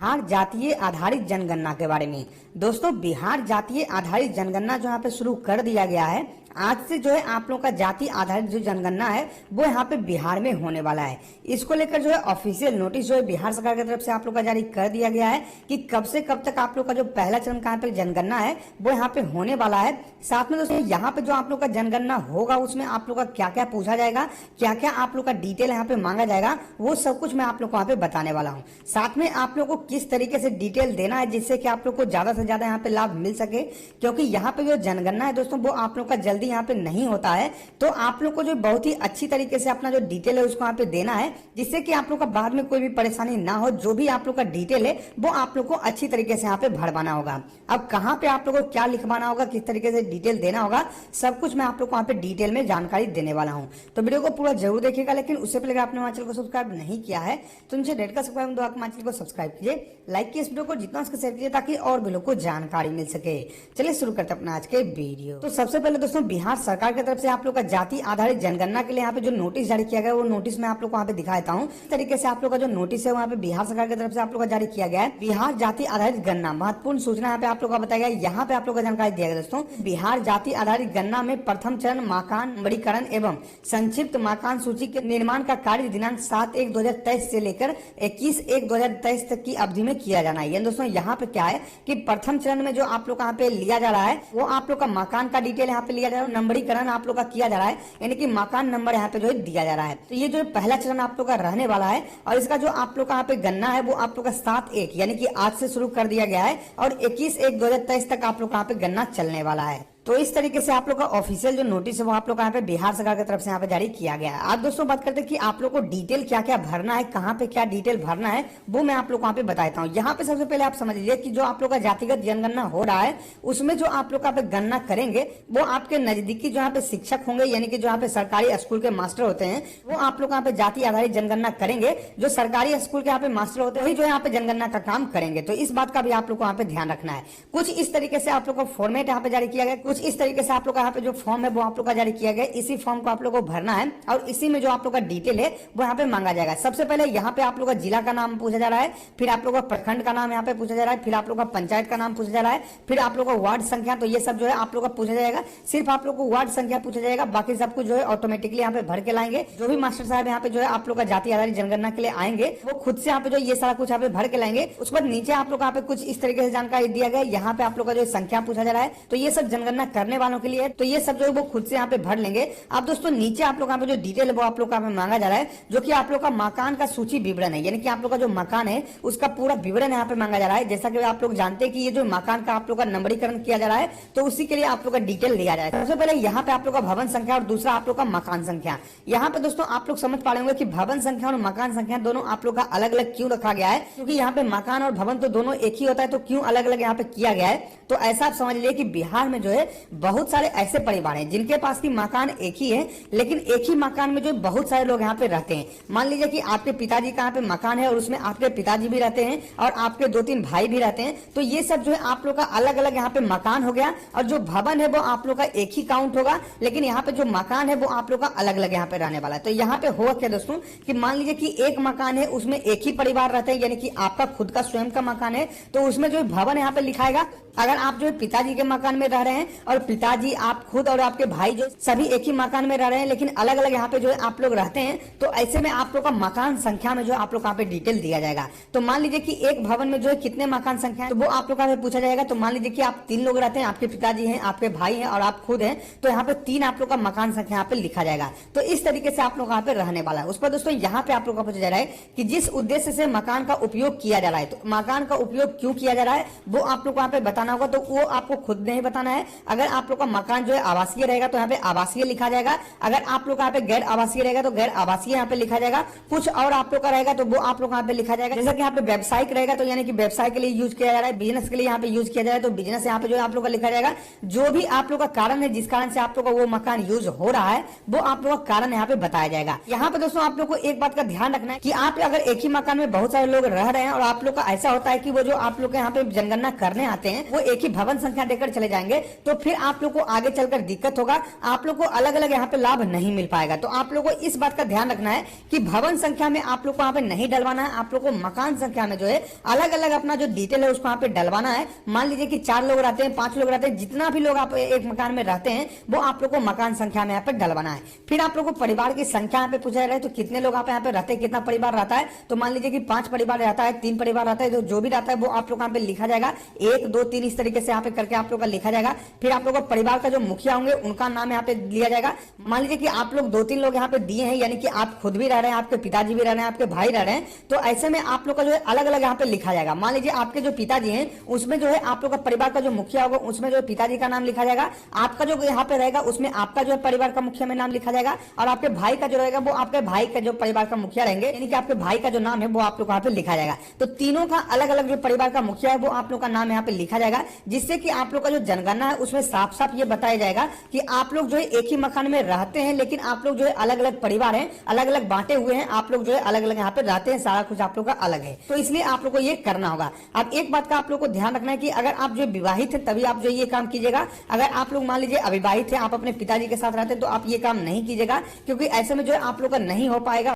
बिहार जातीय आधारित जनगणना के बारे में। दोस्तों, बिहार जातीय आधारित जनगणना जो यहाँ पे शुरू कर दिया गया है, आज से जो है आप लोगों का जाति आधारित जो जनगणना है वो यहाँ पे बिहार में होने वाला है। इसको लेकर जो है ऑफिशियल नोटिस जो है बिहार सरकार की तरफ से आप लोग का जारी कर दिया गया है कि कब से कब तक आप लोग का जो पहला चरण का यहाँ पे जनगणना है वो यहाँ पे होने वाला है। साथ में दोस्तों यहाँ पे जो आप लोग का जनगणना होगा उसमें आप लोग का क्या क्या पूछा जाएगा, क्या क्या आप लोग का डिटेल यहाँ पे मांगा जाएगा, वो सब कुछ मैं आप लोग को यहाँ पे बताने वाला हूँ। साथ में आप लोग को किस तरीके से डिटेल देना है जिससे कि आप लोग को ज्यादा से ज्यादा यहाँ पे लाभ मिल सके, क्योंकि यहाँ पे जो जनगणना है दोस्तों वो आप लोग का जल्दी यहाँ पे नहीं होता है। तो आप लोग को जो बहुत ही अच्छी तरीके से अपना जो डिटेल है उसको यहाँ पे देना है जिससे कि आप लोग का बाद में कोई भी परेशानी ना हो। जो भी आप लोग का डिटेल है वो आप लोग को अच्छी तरीके से यहाँ पे भरवाना होगा। अब कहाँ पे आप लोग को क्या लिखवाना होगा, किस तरीके से डिटेल देना होगा, सब कुछ मैं आप लोग को यहाँ पे डिटेल में जानकारी देने वाला हूँ। तो वीडियो को पूरा जरूर देखिएगा। लेकिन उससे पहले आपने हमारे चैनल को सब्सक्राइब नहीं किया है तो नीचे रेड का सब्सक्राइब दो, हमारे चैनल को सब्सक्राइब कीजिए, लाइक कीजिए इस वीडियो को, जितना उसको शेयर कीजिए ताकि और भी लोग को जानकारी मिल सके। चलिए शुरू करते हैं अपना आज के वीडियो। तो सबसे पहले दोस्तों बिहार सरकार की तरफ से आप लोग का जाति आधारित जनगणना के लिए यहाँ पे जो नोटिस जारी किया गया वो नोटिस मैं आप लोग को यहाँ पे दिखा देता हूँ। इस तरीके से आप लोग का जो नोटिस है वहाँ पे बिहार सरकार की तरफ से आप लोग का जारी किया गया है। बिहार जाति आधारित गणना महत्वपूर्ण सूचना यहाँ पे आप लोग का बताया गया। यहाँ पे आप लोग का जानकारी दिया गया दोस्तों, बिहार जाति आधारित गणना में प्रथम चरण मकान बड़ीकरण एवं संक्षिप्त मकान सूची के निर्माण का कार्य दिनांक 7/1/2023 से लेकर 21/1/2023 तक की अवधि में किया जाना है। दोस्तों यहाँ पे क्या है कि प्रथम चरण में जो आप लोग यहाँ पे लिया जा रहा है वो आप लोग का मकान का डिटेल यहाँ पे लिया जा रहा है, नंबरीकरण आप लोग का किया जा रहा है, यानी कि मकान नंबर यहाँ पे जो है दिया जा रहा है। तो ये जो पहला चरण आप लोग का रहने वाला है और इसका जो आप लोग का यहाँ पे गणना है वो आप लोग का 7/1 यानी कि आज से शुरू कर दिया गया है और 21/1/2023 तक आप लोग का यहाँ पे गणना चलने वाला है। तो इस तरीके से आप लोग का ऑफिशियल जो नोटिस है वो आप लोग यहाँ पे बिहार सरकार की तरफ से यहाँ पे जारी किया गया है। आप दोस्तों बात करते हैं कि आप लोग को डिटेल क्या क्या भरना है, कहाँ पे क्या डिटेल भरना है, वो मैं आप लोग को यहाँ पे बताता हूँ। यहाँ पे सबसे पहले आप समझ लीजिए कि जो आप लोग का जातिगत जनगणना हो रहा है उसमें जो आप लोग यहाँ पे गणना करेंगे वो आपके नजदीकी जो यहाँ पे शिक्षक होंगे, यानी कि जो यहाँ पे सरकारी स्कूल के मास्टर होते हैं वो आप लोग यहाँ पे जाति आधारित जनगणना करेंगे। जो सरकारी स्कूल के यहाँ पे मास्टर होते हैं वही जो यहाँ पे जनगणना का काम करेंगे। तो इस बात का भी आप लोग को यहाँ पे ध्यान रखना है। कुछ इस तरीके से आप लोग को फॉर्मेट यहाँ पे जारी किया गया, कुछ इस तरीके से आप लोग यहाँ पे जो फॉर्म है वो आप लोग का जारी किया गया। इसी फॉर्म को आप लोग को भरना है और इसी में जो आप लोग का डिटेल है वो यहाँ पे मांगा जाएगा। सबसे पहले यहाँ पे आप लोग का जिला का नाम पूछा जा रहा है, फिर आप लोग का प्रखंड का नाम यहाँ पे पूछा जा रहा है, फिर आप लोग का पंचायत का नाम पूछा जा रहा है, फिर आप लोग का वार्ड संख्या। तो ये सब जो है आप लोग का पूछा जाएगा। सिर्फ आप लोग को वार्ड संख्या पूछा जाएगा, बाकी सब कुछ जो है ऑटोमेटिकली यहाँ पे भर के लाएंगे। जो भी मास्टर साहब यहाँ पे जो है आप लोग का जाति आधारित जनगणना के लिए आएंगे वो खुद से यहाँ पे जो ये सारा कुछ यहाँ पे भर के लाएंगे। उसके बाद नीचे आप लोग यहाँ पे कुछ इस तरीके से जानकारी दिया गया। यहाँ पे आप लोग का जो संख्या पूछा जा रहा है तो ये सब जनगणना करने वालों के लिए, तो ये सब जो है वो खुद से यहाँ पे भर लेंगे। अब दोस्तों नीचे आप लोग यहाँ पे जो डिटेल है वो आप लोग का मांगा जा रहा है, जो कि आप लोग का मकान का सूची विवरण है, यानी कि आप लोग का जो मकान है उसका पूरा विवरण यहाँ पे मांगा जा रहा है। जैसा कि आप लोग जानते हैं कि ये जो मकान का आप लोग का नंबरीकरण किया जा रहा है तो उसी के लिए आप लोग का डिटेल लिया जाए। सबसे पहले यहाँ पे आप लोग का भवन संख्या और दूसरा आप लोग का मकान संख्या। यहाँ पे दोस्तों आप लोग समझ पा रहे होंगे कि भवन संख्या और मकान संख्या दोनों आप लोग का अलग अलग क्यों रखा गया है, क्योंकि यहाँ पे मकान और भवन तो दोनों एक ही होता है, तो क्यों अलग अलग यहाँ पे किया गया है। तो ऐसा आप समझ लीजिए कि बिहार में जो है बहुत सारे ऐसे परिवार हैं जिनके पास की मकान एक ही है, लेकिन एक ही मकान में जो बहुत सारे लोग यहाँ पे रहते हैं। मान लीजिए कि आपके पिताजी का यहाँ पे मकान है और उसमें आपके पिताजी भी रहते हैं और आपके 2-3 भाई भी रहते हैं। तो ये सब जो है आप लोग का अलग अलग यहाँ पे मकान हो गया और जो भवन है वो आप लोग का एक ही काउंट होगा, लेकिन यहाँ पे जो मकान है वो आप लोग का अलग अलग यहाँ पे रहने वाला है। तो यहाँ पे होगा क्या दोस्तों कि मान लीजिए कि एक मकान है उसमें एक ही परिवार रहते हैं, यानी कि आपका खुद का स्वयं का मकान है तो उसमें जो भवन यहाँ पे लिखाएगा। अगर आप जो पिताजी के मकान में रह रहे हैं और पिताजी, आप खुद और आपके भाई जो सभी एक ही मकान में रह रहे हैं लेकिन अलग अलग यहाँ पे जो है आप लोग रहते हैं, तो ऐसे में आप लोग का मकान संख्या में जो आप लोग यहाँ पे डिटेल दिया जाएगा। तो मान लीजिए कि एक भवन में जो है कितने मकान संख्या है तो वो आप लोग यहाँ पे पूछा जाएगा। तो मान लीजिए कि आप 3 लोग रहते हैं, आपके पिताजी हैं, आपके भाई हैं और आप खुद हैं, तो यहाँ पे 3 आप लोग का मकान संख्या यहाँ पे लिखा जाएगा। तो इस तरीके से आप लोग यहाँ पे रहने वाला है। उस पर दोस्तों यहाँ पे आप लोग का पूछा जा रहा है कि जिस उद्देश्य से मकान का उपयोग किया जा रहा है, तो मकान का उपयोग क्यों किया जा रहा है वो आप लोग को यहाँ पे बताना होगा। तो वो आपको खुद नहीं बताना है। अगर आप लोग का मकान जो है आवासीय रहेगा तो यहाँ पे आवासीय लिखा जाएगा, अगर आप लोग का यहाँ पे गैर आवासीय रहेगा तो गैर आवासीय यहाँ पे लिखा जाएगा, कुछ और आप लोग का रहेगा तो वो आप लोग यहाँ पे लिखा जाएगा। जैसा कि यहाँ पे व्यवसायिक रहेगा तो यानी कि व्यवसाय के लिए यूज किया जा रहा है, बिजनेस के लिए यहाँ पे यूज किया जा रहा है तो बिजनेस यहाँ पे जो है आप लोग का लिखा जाएगा। जो भी आप लोग का कारण है जिस कारण से आप लोग का वो मकान यूज हो रहा है वो आप लोग का कारण यहाँ पे बताया जाएगा। यहाँ पे दोस्तों आप लोग को एक बात का ध्यान रखना है कि आप अगर एक ही मकान में बहुत सारे लोग रह रहे हैं और आप लोग का ऐसा होता है कि वो जो आप लोग यहाँ पे जनगणना करने आते हैं वो एक ही भवन संख्या देकर चले जाएंगे, तो फिर आप लोग को आगे चलकर दिक्कत होगा, आप लोग को अलग अलग यहाँ पे लाभ नहीं मिल पाएगा। तो आप लोग को इस बात का ध्यान रखना है कि भवन संख्या में आप लोग को यहाँ पे नहीं डलवाना है, आप लोग को मकान संख्या में जो है अलग अलग अपना जो डिटेल है उसको यहाँ पे डलवाना है। मान लीजिए कि 4 लोग रहते हैं, 5 लोग रहते हैं, जितना भी लोग आप एक मकान में रहते हैं वो आप लोग को मकान संख्या में यहाँ पे डलवाना है। फिर आप लोग को परिवार की संख्या यहाँ पे पूछा रहा है, तो कितने लोग आप यहाँ पे रहते हैं, कितना परिवार रहता है। तो मान लीजिए कि 5 परिवार रहता है, 3 परिवार रहता है, तो जो भी रहता है वो आप लोग यहाँ पे लिखा जाएगा, 1 2 3 इस तरीके से यहाँ पे करके आप लोग का लिखा जाएगा। फिर आप लोग को परिवार का जो मुखिया होंगे उनका नाम यहाँ पे लिया जाएगा। मान लीजिए कि आप लोग 2-3 लोग यहाँ पे दिए हैं, यानी कि आप खुद भी रह रहे हैं, आपके पिताजी भी रह रहे हैं, आपके भाई रह रहे हैं, तो ऐसे में आप लोग का जो है अलग अलग यहाँ पे लिखा जाएगा। मान लीजिए आपके जो पिताजी हैं उसमें जो है आप लोग का परिवार का जो मुखिया होगा उसमें जो है पिताजी का नाम लिखा जाएगा, आपका जो यहाँ पे रहेगा उसमें आपका जो है परिवार का मुखिया में नाम लिखा जाएगा, और आपके भाई का जो रहेगा वो आपके भाई का जो परिवार का मुखिया रहेंगे, यानी कि आपके भाई का जो नाम है वो आप लोग यहाँ पे लिखा जाएगा। तो तीनों का अलग अलग जो परिवार का मुखिया है वो आप लोग का नाम यहाँ पे लिखा जाएगा, जिससे कि आप लोग का जो जनगणना है उसमें साफ साफ ये बताया जाएगा कि आप लोग जो है एक ही मकान में रहते हैं, लेकिन आप लोग जो है अलग अलग परिवार हैं, अलग अलग बांटे हुए हैं, आप लोग जो है अलग अलग यहाँ पे रहते हैं, सारा कुछ आप लोग का अलग है। तो इसलिए आप लोग को ये करना होगा। अब एक बात का आप लोग को ध्यान रखना है कि अगर आप जो विवाहित है तभी आप जो ये काम कीजिएगा, अगर आप लोग मान लीजिए अविवाहित है, आप अपने पिताजी के साथ रहते हैं, तो आप ये काम नहीं कीजिएगा, क्योंकि ऐसे में जो है आप लोग का नहीं हो पाएगा।